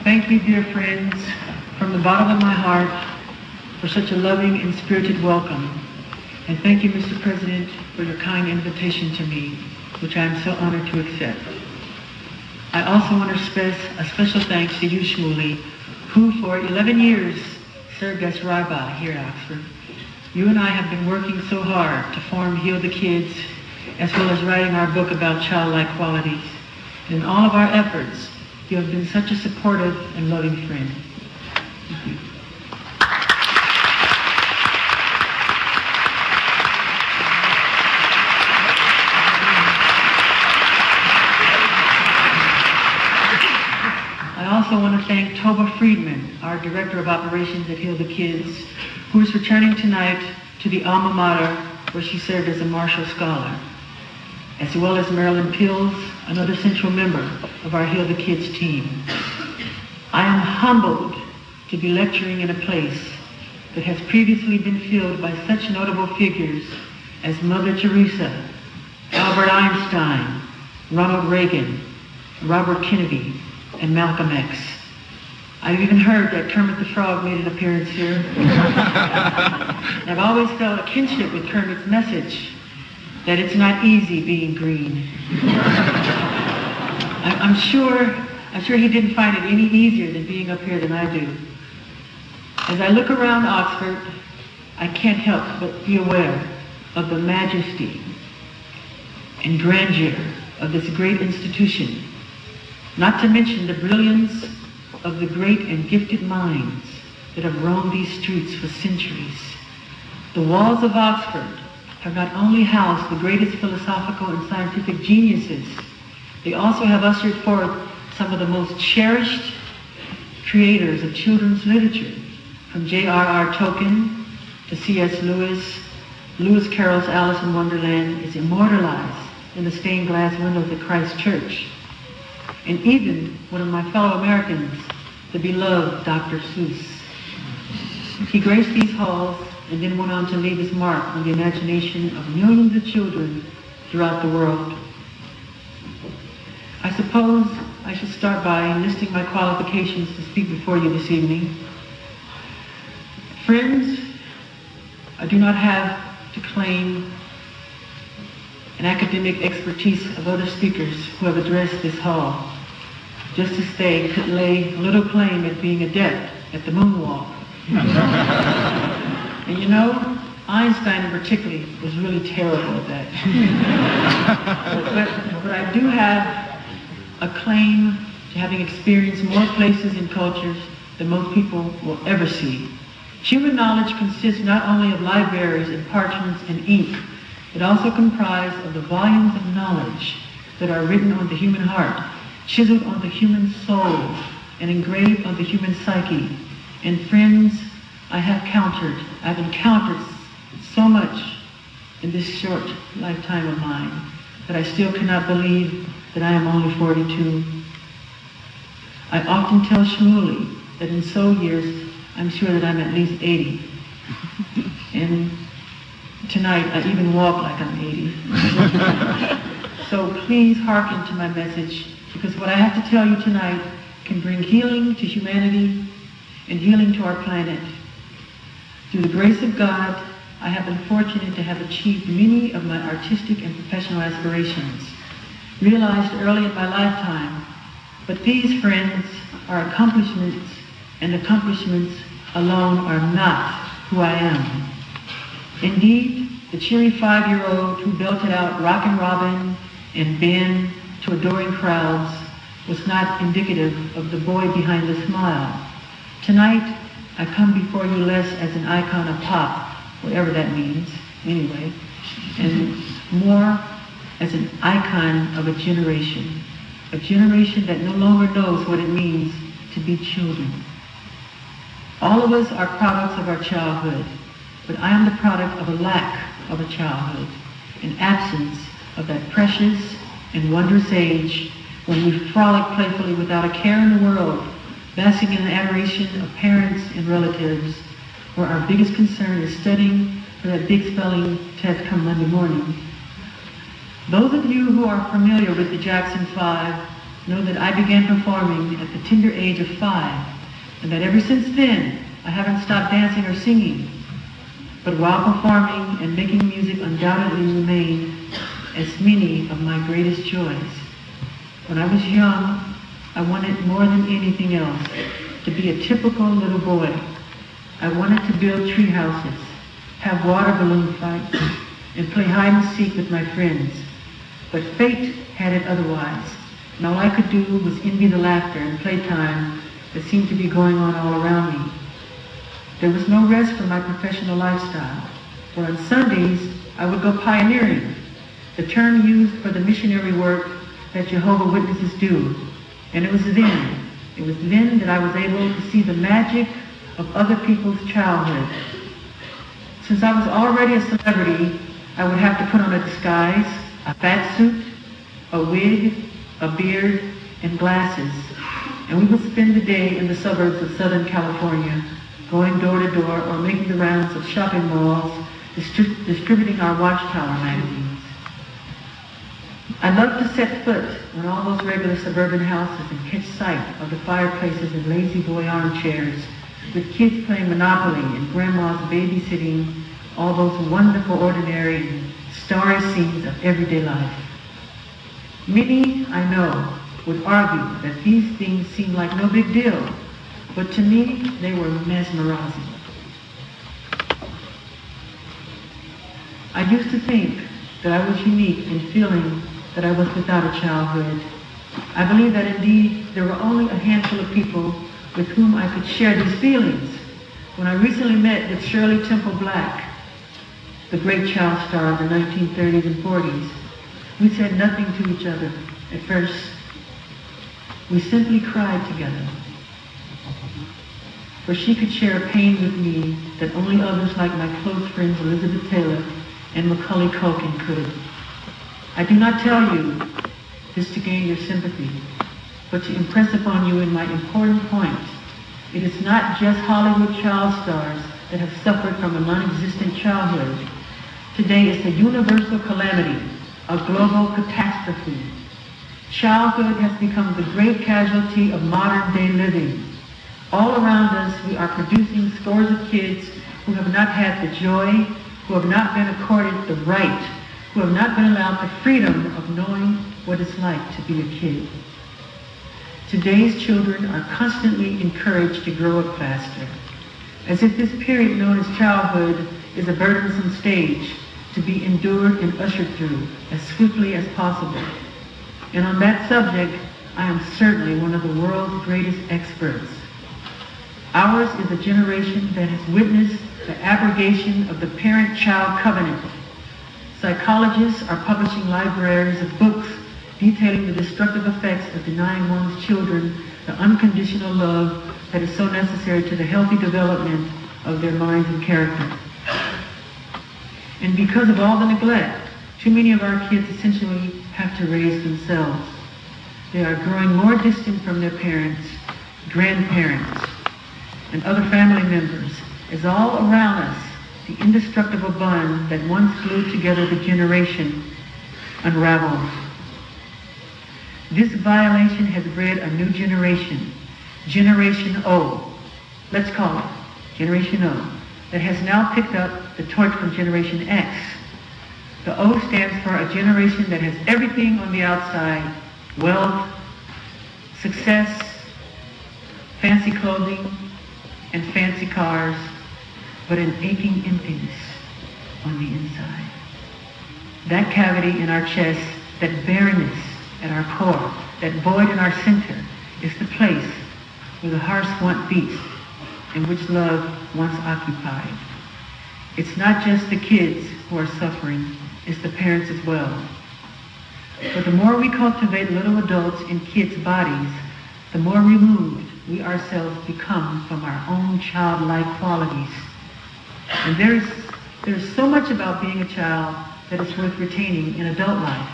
thank you, dear friends, from the bottom of my heart for such a loving and spirited welcome. And thank you, Mr. President, for your kind invitation to me, which I am so honored to accept. I also want to express a special thanks to you, Shmuley, who for 11 years served as rabbi here at Oxford. You and I have been working so hard to form Heal the Kids, as well as writing our book about childlike qualities. And in all of our efforts, you have been such a supportive and loving friend. Thank you. I also want to thank Toba Friedman, our Director of Operations at Heal the Kids, who is returning tonight to the alma mater where she served as a Marshall Scholar, as well as Marilyn Pills, another central member of our Heal the Kids team. I am humbled to be lecturing in a place that has previously been filled by such notable figures as Mother Teresa, Albert Einstein, Ronald Reagan, Robert Kennedy, and Malcolm X. I've even heard that Kermit the Frog made an appearance here. And I've always felt a kinship with Kermit's message that it's not easy being green. I'm sure he didn't find it any easier than being up here than I do. As I look around Oxford, I can't help but be aware of the majesty and grandeur of this great institution, not to mention the brilliance of the great and gifted minds that have roamed these streets for centuries. The walls of Oxford have not only housed the greatest philosophical and scientific geniuses, they also have ushered forth some of the most cherished creators of children's literature, from J.R.R. Tolkien to C.S. Lewis. Lewis Carroll's Alice in Wonderland is immortalized in the stained glass windows at Christ Church. And even one of my fellow Americans, the beloved Dr. Seuss. He graced these halls and then went on to leave his mark on the imagination of millions of children throughout the world. I suppose I should start by enlisting my qualifications to speak before you this evening. Friends, I do not have to claim an academic expertise of other speakers who have addressed this hall, just as they could lay little claim at being adept at the moonwalk. And you know, Einstein in particular was really terrible at that. but I do have a claim to having experienced more places and cultures than most people will ever see. Human knowledge consists not only of libraries and parchments and ink, it also comprises of the volumes of knowledge that are written on the human heart, chiseled on the human soul, and engraved on the human psyche. And friends, I've encountered so much in this short lifetime of mine that I still cannot believe that I am only 42. I often tell Shmuley that in so years, I'm sure that I'm at least 80. And tonight, I even walk like I'm 80. So please hearken to my message, because what I have to tell you tonight can bring healing to humanity and healing to our planet. Through the grace of God, I have been fortunate to have achieved many of my artistic and professional aspirations, realized early in my lifetime. But these, friends, are accomplishments, and accomplishments alone are not who I am. Indeed, the cheery 5-year-old who belted out Rockin' Robin and Ben to adoring crowds was not indicative of the boy behind the smile. Tonight, I come before you less as an icon of pop, whatever that means, anyway, and more as an icon of a generation that no longer knows what it means to be children. All of us are products of our childhood, but I am the product of a lack of a childhood, an absence of that precious and wondrous age when we frolic playfully without a care in the world, basking in the adoration of parents and relatives, where our biggest concern is studying for that big spelling test come Monday morning. Those of you who are familiar with the Jackson 5 know that I began performing at the tender age of 5, and that ever since then, I haven't stopped dancing or singing. But while performing and making music undoubtedly remain as many of my greatest joys. When I was young, I wanted more than anything else to be a typical little boy. I wanted to build tree houses, have water balloon fights, and play hide and seek with my friends. But fate had it otherwise, and all I could do was envy the laughter and playtime that seemed to be going on all around me. There was no rest for my professional lifestyle, for on Sundays I would go pioneering, the term used for the missionary work that Jehovah's Witnesses do. And it was then that I was able to see the magic of other people's childhood. Since I was already a celebrity, I would have to put on a disguise, a fat suit, a wig, a beard, and glasses. And we would spend the day in the suburbs of Southern California, going door to door or making the rounds of shopping malls, distributing our Watchtower magazines. I loved to set foot on all those regular suburban houses and catch sight of the fireplaces and lazy boy armchairs, with kids playing Monopoly and grandmas babysitting all those wonderful, ordinary, and starry scenes of everyday life. Many, I know, would argue that these things seemed like no big deal, but to me, they were mesmerizing. I used to think that I was unique in feeling that I was without a childhood. I believe that indeed there were only a handful of people with whom I could share these feelings. When I recently met with Shirley Temple Black, the great child star of the 1930s and 40s, we said nothing to each other at first. We simply cried together. For she could share a pain with me that only others like my close friends Elizabeth Taylor and Macaulay Culkin could. I do not tell you this to gain your sympathy, but to impress upon you in my important point. It is not just Hollywood child stars that have suffered from a non-existent childhood. Today it's a universal calamity, a global catastrophe. Childhood has become the great casualty of modern day living. All around us we are producing scores of kids who have not had the joy, who have not been accorded the right, who have not been allowed the freedom of knowing what it's like to be a kid. Today's children are constantly encouraged to grow up faster, as if this period known as childhood is a burdensome stage to be endured and ushered through as swiftly as possible. And on that subject, I am certainly one of the world's greatest experts. Ours is a generation that has witnessed the abrogation of the parent-child covenant. Psychologists are publishing libraries of books detailing the destructive effects of denying one's children the unconditional love that is so necessary to the healthy development of their minds and character. And because of all the neglect, too many of our kids essentially have to raise themselves. They are growing more distant from their parents, grandparents, and other family members, as all around us the indestructible bond that once glued together the generation unravels. This violation has bred a new generation, Generation O, let's call it Generation O, that has now picked up the torch from Generation X. The O stands for a generation that has everything on the outside: wealth, success, fancy clothing, and fancy cars, but an aching emptiness on the inside. That cavity in our chest, that barrenness at our core, that void in our center, is the place where the heart's want beats and which love once occupied. It's not just the kids who are suffering, it's the parents as well. But the more we cultivate little adults in kids' bodies, the more removed we ourselves become from our own childlike qualities. And there's so much about being a child that is worth retaining in adult life.